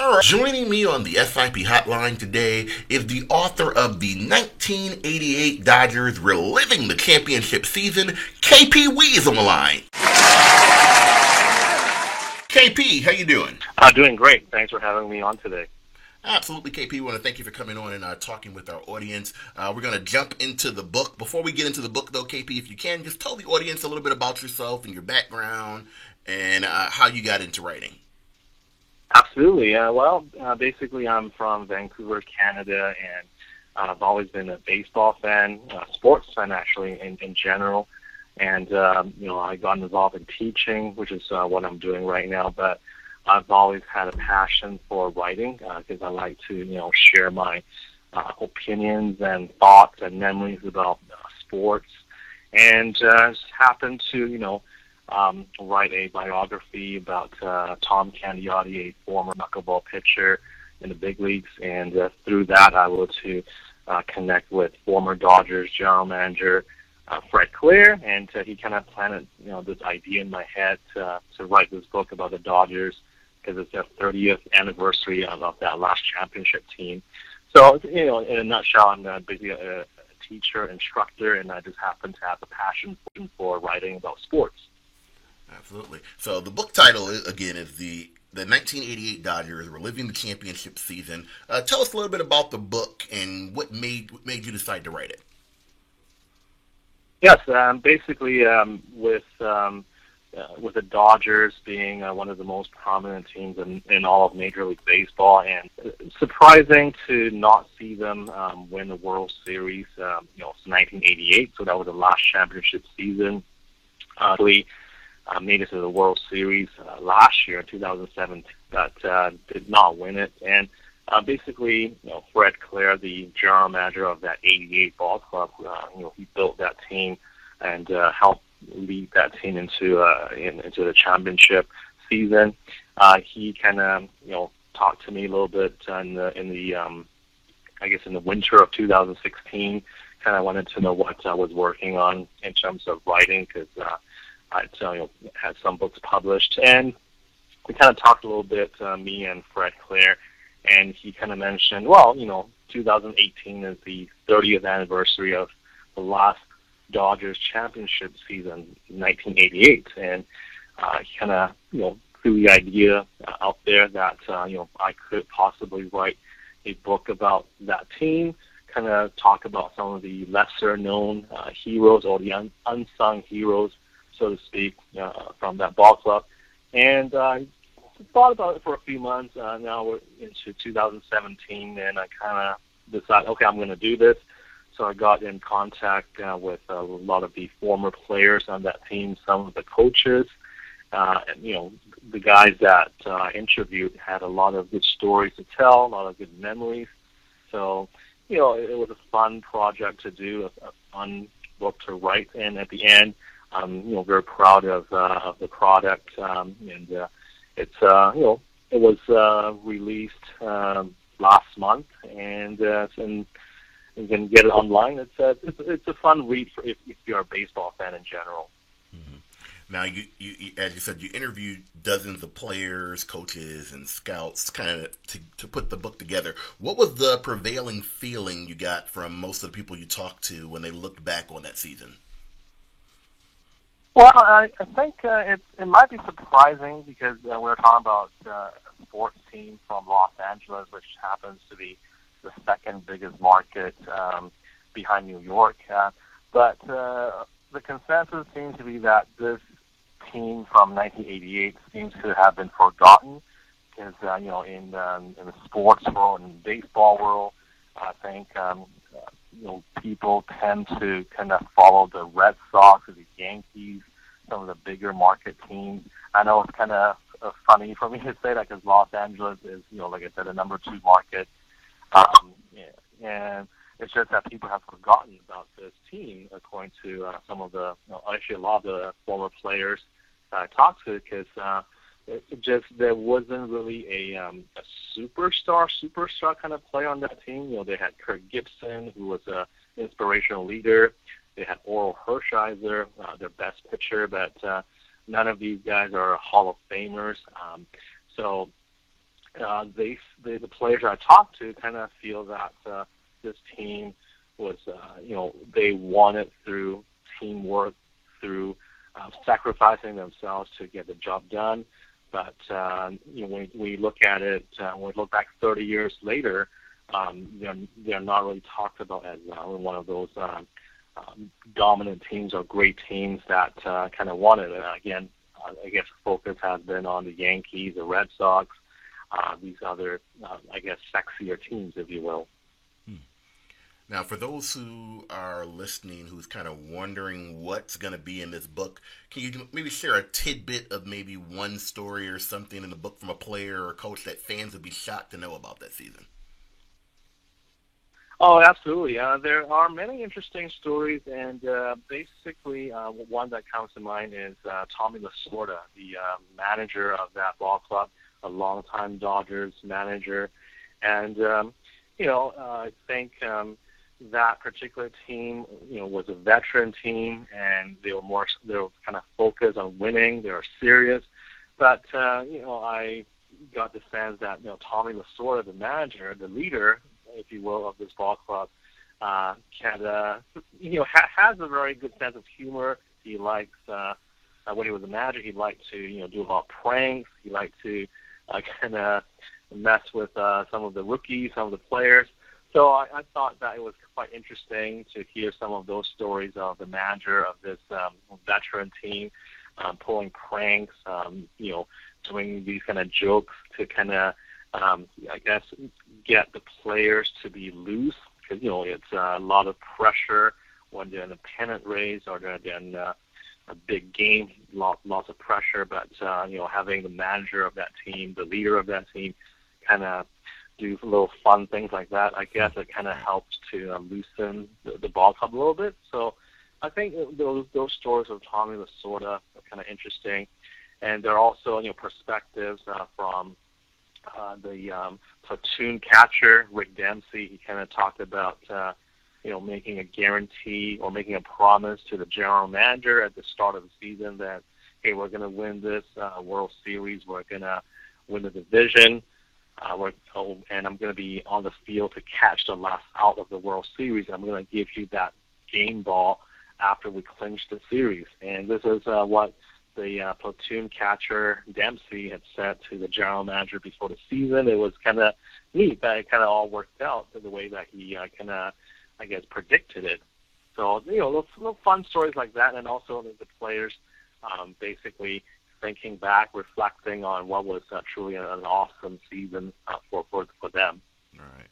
All right, joining me on the SIP hotline today is the author of the 1988 Dodgers Reliving the Championship Season, KP Wee is on the line. KP, how you doing? Doing great. Thanks for having me on today. Absolutely, KP. We want to thank you for coming on and talking with our audience. We're going to jump into the book. Before we get into the book, though, KP, if you can, just tell the audience a little bit about yourself and your background and how you got into writing. Absolutely. Basically, I'm from Vancouver, Canada, and I've always been a baseball fan, sports fan, actually, in general. And, I got involved in teaching, which is what I'm doing right now. But I've always had a passion for writing because I like to, share my opinions and thoughts and memories about sports. And just happened to, write a biography about Tom Candiotti, a former knuckleball pitcher in the big leagues. And through that, I was to connect with former Dodgers general manager Fred Claire, and he kind of planted, this idea in my head to write this book about the Dodgers because it's the 30th anniversary of that last championship team. So, in a nutshell, I'm basically a teacher, instructor, and I just happen to have a passion for writing about sports. Absolutely. So the book title, again, is the 1988 Dodgers Reliving the Championship Season. Tell us a little bit about the book and what made you decide to write it. Yes, basically with the Dodgers being one of the most prominent teams in all of Major League Baseball, and surprising to not see them win the World Series, it's 1988, so that was the last championship season. We made it to the World Series last year, 2007, but did not win it. And basically, Fred Claire, the general manager of that 88 ball club, he built that team and helped lead that team into the championship season. He kind of, talked to me a little bit in the winter of 2016. Kind of wanted to know what I was working on in terms of writing because I had some books published, and we kind of talked a little bit, me and Fred Claire. And he kind of mentioned, 2018 is the 30th anniversary of the last Dodgers championship season, 1988. And he kind of, threw the idea out there that, I could possibly write a book about that team, kind of talk about some of the lesser-known heroes or the unsung heroes, so to speak, from that ball club. And thought about it for a few months. Now we're into 2017, and I kind of decided, okay, I'm going to do this. So I got in contact with a lot of the former players on that team, some of the coaches, and, the guys that I interviewed had a lot of good stories to tell, a lot of good memories. So, it was a fun project to do, a fun book to write, and at the end, I'm, very proud of the product, and it's, it was released last month, and you can get it online. It's a fun read if you're a baseball fan in general. Mm-hmm. Now, you as you said, you interviewed dozens of players, coaches, and scouts, kind of to put the book together. What was the prevailing feeling you got from most of the people you talked to when they looked back on that season? Well, I think it might be surprising because we're talking about a sports team from Los Angeles, which happens to be the second biggest market behind New York. But the consensus seems to be that this team from 1988 seems to have been forgotten because, in the sports world and baseball world, I think, people tend to kind of follow the Red Sox or the Yankees, some of the bigger market teams. I know it's kind of funny for me to say that because Los Angeles is, like I said, a number 2 market. And it's just that people have forgotten about this team, according to some of the, actually a lot of the former players I talked to, because there wasn't really a superstar kind of player on that team. They had Kirk Gibson, who was a inspirational leader. They had Oral Hershiser, their best pitcher, but none of these guys are Hall of Famers. So the players I talked to kind of feel that this team was, they won it through teamwork, through sacrificing themselves to get the job done. But when we look at it, when we look back 30 years later, they're not really talked about as one of those dominant teams or great teams that kind of won it. And again, I guess focus has been on the Yankees, the Red Sox, these other, I guess, sexier teams, if you will. Now, for those who are listening, who's kind of wondering what's going to be in this book, can you maybe share a tidbit of maybe one story or something in the book from a player or coach that fans would be shocked to know about that season? Oh, absolutely. There are many interesting stories, and basically one that comes to mind is Tommy Lasorda, the manager of that ball club, a longtime Dodgers manager. And, I think that particular team, was a veteran team, and they were kind of focused on winning. They were serious. But, I got the sense that, Tommy Lasorda, the manager, the leader, if you will, of this ball club, has a very good sense of humor. He likes, when he was a manager, he liked to, do a lot of pranks. He liked to kind of mess with some of the rookies, some of the players. So I thought that it was quite interesting to hear some of those stories of the manager of this veteran team pulling pranks, doing these kind of jokes to kind of, I guess, get the players to be loose, because, it's a lot of pressure when they're in a pennant race or they're in a big game, lots of pressure. But, having the manager of that team, the leader of that team, kind of do little fun things like that, I guess it kind of helps to loosen the ball club a little bit. So I think those stories of Tommy Lasorda are kind of interesting. And there are also, perspectives from the platoon catcher, Rick Dempsey. He kind of talked about, making a guarantee or making a promise to the general manager at the start of the season that, hey, we're going to win this World Series. We're going to win the division. And I'm going to be on the field to catch the last out of the World Series. I'm going to give you that game ball after we clinch the series. And this is what the platoon catcher, Dempsey, had said to the general manager before the season. It was kind of neat that it kind of all worked out the way that he kind of, I guess, predicted it. So, little fun stories like that, and also the players basically thinking back, reflecting on what was truly an awesome season for them. All right.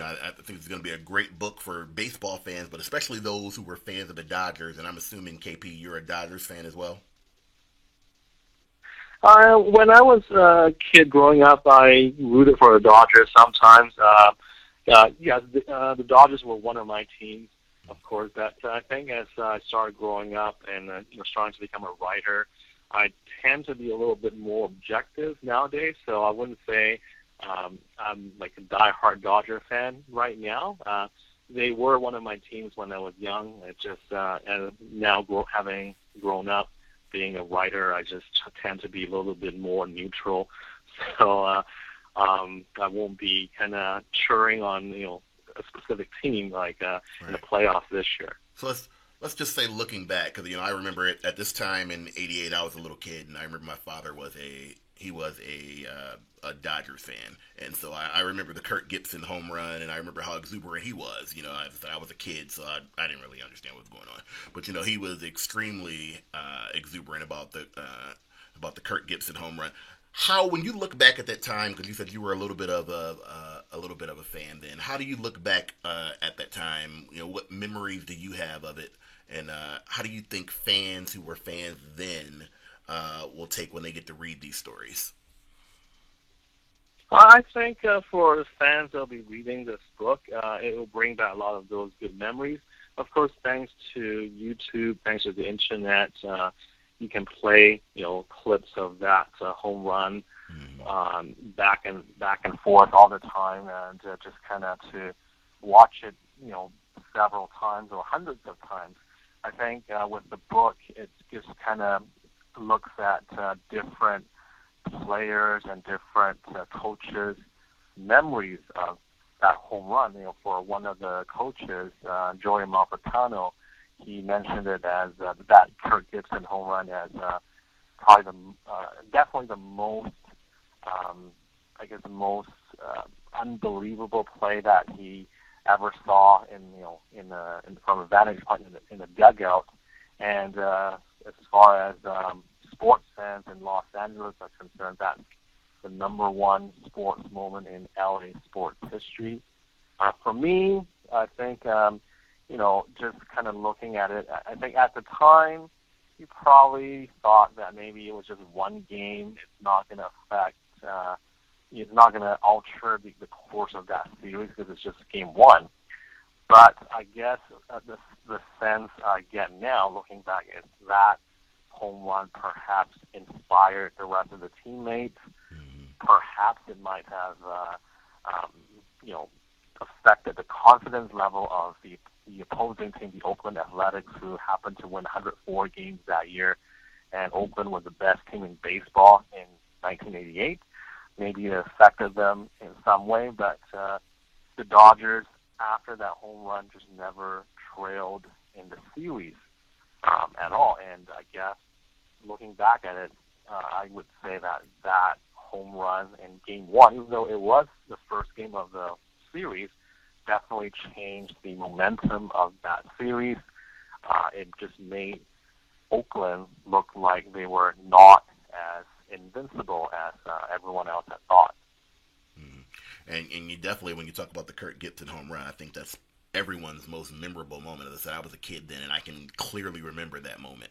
I think it's going to be a great book for baseball fans, but especially those who were fans of the Dodgers. And I'm assuming, KP, you're a Dodgers fan as well? When I was a kid growing up, I rooted for the Dodgers sometimes. The Dodgers were one of my teams, of course. But I think as I started growing up and starting to become a writer, I tend to be a little bit more objective nowadays. So I wouldn't say I'm like a diehard Dodger fan right now. They were one of my teams when I was young. It just and now having grown up, being a writer, I just tend to be a little bit more neutral. So I won't be kind of cheering on a specific team like in the playoffs this year. So let's just say, looking back, because I remember at this time in '88, I was a little kid, and I remember my father was a Dodgers fan, and so I remember the Kirk Gibson home run, and I remember how exuberant he was. I was a kid, so I didn't really understand what was going on, but he was extremely exuberant about the Kirk Gibson home run. How, when you look back at that time, because you said you were a little bit of a fan then, how do you look back at that time? What memories do you have of it, and how do you think fans who were fans then will take when they get to read these stories? I think for the fans that'll be reading this book, it will bring back a lot of those good memories. Of course, thanks to YouTube, thanks to the internet, you can play, clips of that home run back and forth all the time, and just kind of to watch it, several times or hundreds of times. I think with the book, it just kind of looks at different players and different coaches' memories of that home run. For one of the coaches, Joey Malfitano, he mentioned it as that Kirk Gibson home run as probably definitely the most, the most unbelievable play that he ever saw from a vantage point in the dugout. And as far as sports fans in Los Angeles are concerned, that's the number one sports moment in LA sports history. For me, I think, just kind of looking at it, I think at the time, you probably thought that maybe it was just one game. It's not going to affect, it's not going to alter the course of that series because it's just game one. But I guess the sense I get now, looking back, is that home run perhaps inspired the rest of the teammates. Perhaps it might have, affected the confidence level of the opposing team, the Oakland Athletics, who happened to win 104 games that year, and Oakland was the best team in baseball in 1988. Maybe it affected them in some way, but the Dodgers, after that home run, just never trailed in the series at all. And I guess looking back at it, I would say that home run in Game 1, even though it was the first game of the series, definitely changed the momentum of that series. It just made Oakland look like they were not as invincible as everyone else had thought. And you definitely, when you talk about the Kirk Gibson home run, I think that's everyone's most memorable moment. As I said, I was a kid then, and I can clearly remember that moment.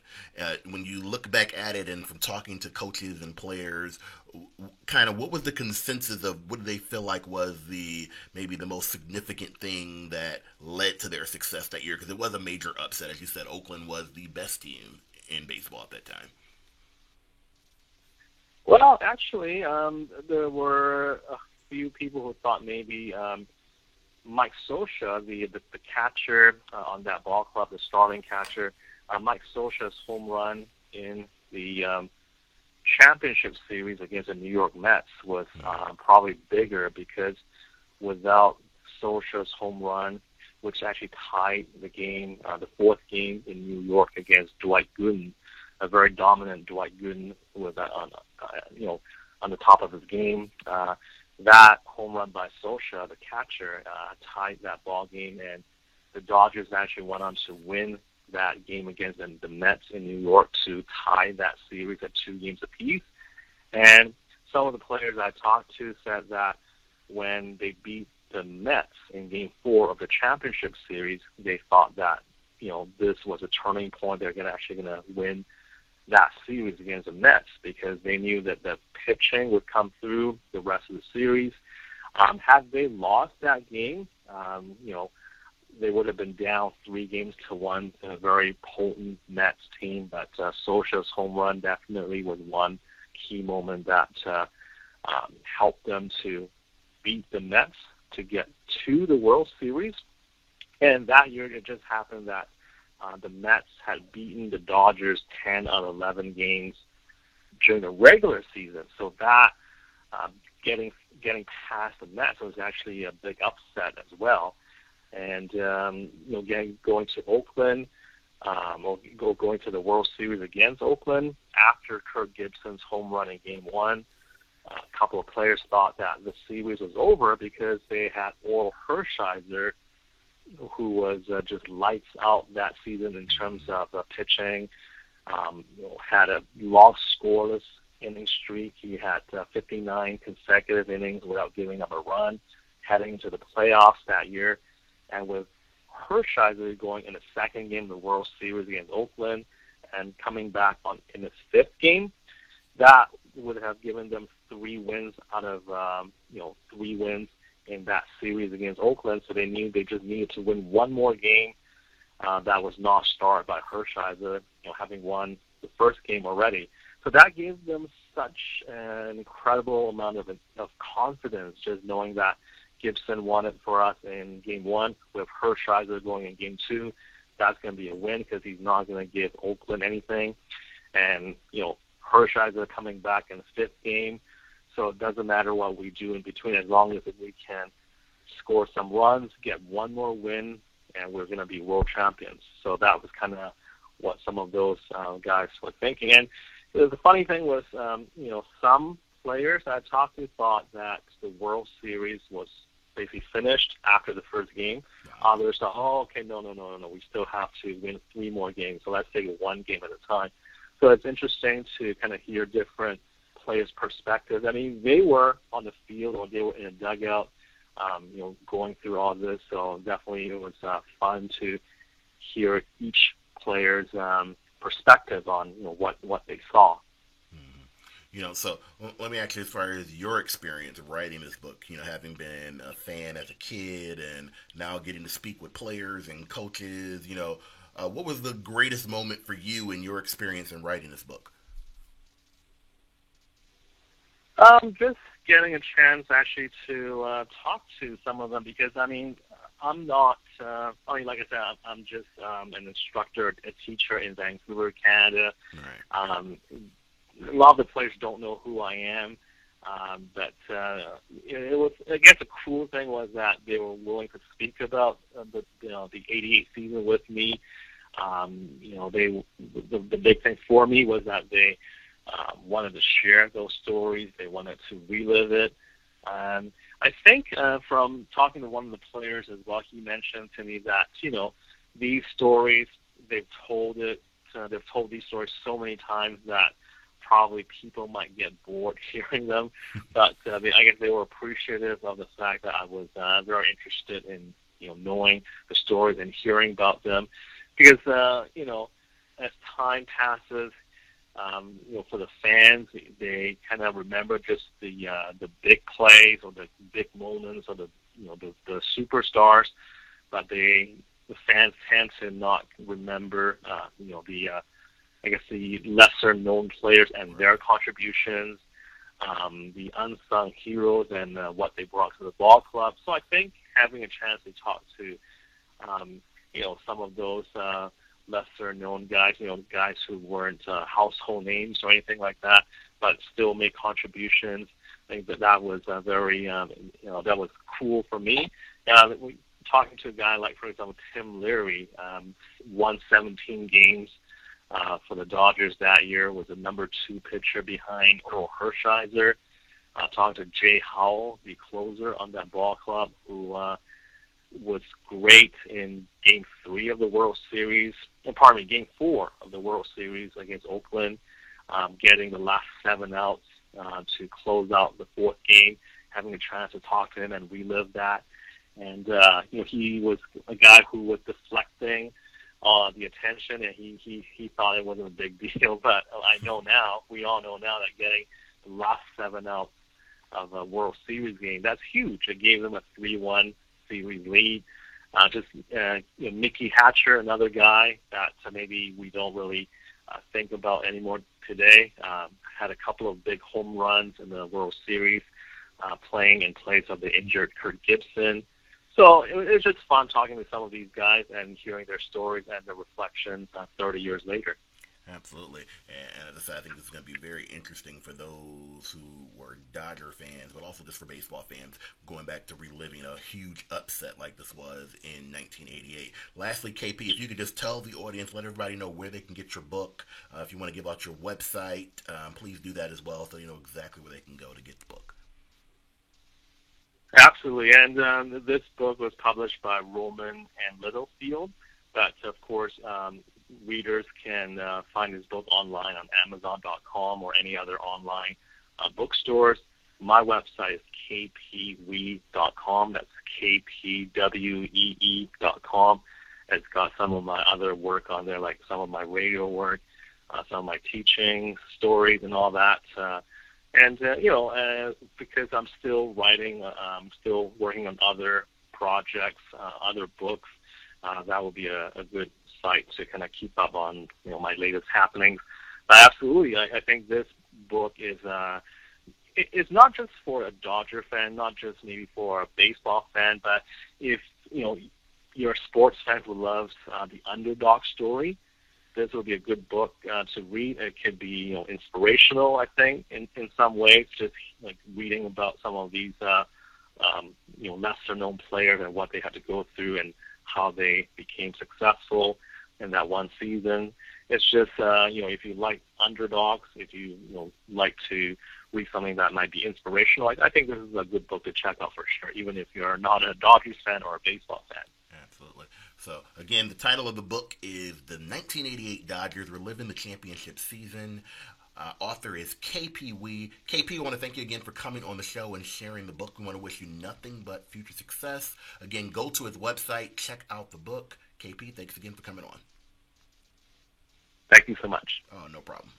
When you look back at it, and from talking to coaches and players, kind of what was the consensus of what they feel like was maybe the most significant thing that led to their success that year? Because it was a major upset. As you said, Oakland was the best team in baseball at that time. Well, actually, there were a few people who thought maybe Mike Scioscia, the catcher on that ball club, the starting catcher, Mike Scioscia's home run in the championship series against the New York Mets was probably bigger, because without Scioscia's home run, which actually tied the game, the fourth game in New York against Dwight Gooden, a very dominant Dwight Gooden who was on the top of his game. That home run by Scioscia, the catcher, tied that ball game, and the Dodgers actually went on to win that game against the Mets in New York to tie that series at 2 games apiece. And some of the players I talked to said that when they beat the Mets in Game 4 of the championship series, they thought that this was a turning point. They're actually going to win that series against the Mets, because they knew that the pitching would come through the rest of the series. Had they lost that game, they would have been down 3-1 to a very potent Mets team. But Scioscia's home run definitely was one key moment that helped them to beat the Mets to get to the World Series. And that year, it just happened that the Mets had beaten the Dodgers 10 out of 11 games during the regular season. So that getting past the Mets was actually a big upset as well. And going to Oakland, going to the World Series against Oakland after Kirk Gibson's home run in Game 1, a couple of players thought that the series was over because they had Orel Hershiser, who was just lights out that season in terms of pitching. Had a long scoreless inning streak. He had 59 consecutive innings without giving up a run, heading into the playoffs that year. And with Hershiser going in the second game of the World Series against Oakland and coming back in his 5th game, that would have given them 3 wins out of 3 wins in that series against Oakland. So they knew they just needed to win one more game that was not started by Hershiser, having won the first game already. So that gave them such an incredible amount of confidence, just knowing that Gibson won it for us in Game 1, with Hershiser going in Game 2. That's going to be a win because he's not going to give Oakland anything. And, Hershiser coming back in the fifth game. So it doesn't matter what we do in between, as long as we can score some runs, get one more win, and we're going to be world champions. So that was kind of what some of those guys were thinking. And the funny thing was, some players I talked to thought that the World Series was basically finished after the first game. Others thought, okay, no, we still have to win 3 more games, so let's take it 1 game at a time. So it's interesting to kind of hear different players' perspectives. I mean, they were on the field or they were in a dugout, going through all this. So definitely it was fun to hear each player's perspective on what they saw. So let me ask you, as far as your experience of writing this book, having been a fan as a kid and now getting to speak with players and coaches, what was the greatest moment for you in your experience in writing this book? Just getting a chance actually to talk to some of them, because I'm not, like I said, I'm just an instructor, a teacher in Vancouver, Canada. Right. A lot of the players don't know who I am, but it was, I guess, the cool thing was that they were willing to speak about the 88 season with me. The big thing for me was that they wanted to share those stories. They wanted to relive it. I think from talking to one of the players as well, he mentioned to me that these stories, they've told these stories so many times that probably people might get bored hearing them, but I guess they were appreciative of the fact that I was very interested in knowing the stories and hearing about them, because as time passes, for the fans, they kind of remember just the big plays or the big moments or the superstars, but the fans tend to not remember the lesser known players and their contributions, the unsung heroes and what they brought to the ball club. So I think having a chance to talk to some of those lesser known guys, guys who weren't household names or anything like that, but still make contributions, I think that was very that was cool for me. Talking to a guy like, for example, Tim Leary, won 17 games for the Dodgers that year, was the number 2 pitcher behind Orel Hershiser. Talking to Jay Howell, the closer on that ball club, who was great in Game 3 of the World Series, Game 4 of the World Series against Oakland, getting the last 7 outs to close out the 4th game, having a chance to talk to him and relive that. And, he was a guy who was deflecting the attention, and he thought it wasn't a big deal. But we all know now that getting the last 7 outs of a World Series game, that's huge. It gave them a 3-1 series lead. Mickey Hatcher, another guy that maybe we don't really think about anymore today, had a couple of big home runs in the World Series, playing in place of the injured Kirk Gibson. So it was just fun talking to some of these guys and hearing their stories and their reflections 30 years later. Absolutely. And as I said, I think this is going to be very interesting for those who were Dodger fans, but also just for baseball fans, going back to reliving a huge upset like this was in 1988. Lastly, KP, if you could just tell the audience, let everybody know where they can get your book. If you want to give out your website, please do that as well, so you know exactly where they can go to get the book. Absolutely, and this book was published by Rowman and Littlefield, but of course readers can find this book online on Amazon.com or any other online bookstores. My website is kpwee.com. That's kpwee.com. It's got some of my other work on there, like some of my radio work, some of my teaching stories and all that. Because I'm still writing, I'm still working on other projects, other books, that will be a good site to kind of keep up on, my latest happenings. But absolutely, I think this book is it's not just for a Dodger fan, not just maybe for a baseball fan, but if, you're a sports fan who loves the underdog story, this would be a good book to read. It could be inspirational, I think, in some ways, just like reading about some of these lesser known players and what they had to go through and how they became successful in that one season. It's just if you like underdogs, if you like to read something that might be inspirational, I think this is a good book to check out for sure, even if you're not a Dodgers fan or a baseball fan. Absolutely. So, again, the title of the book is The 1988 Dodgers Reliving the Championship Season. Author is KP Wee. KP, I want to thank you again for coming on the show and sharing the book. We want to wish you nothing but future success. Again, go to his website, check out the book. KP, thanks again for coming on. Thank you so much. Oh, no problem.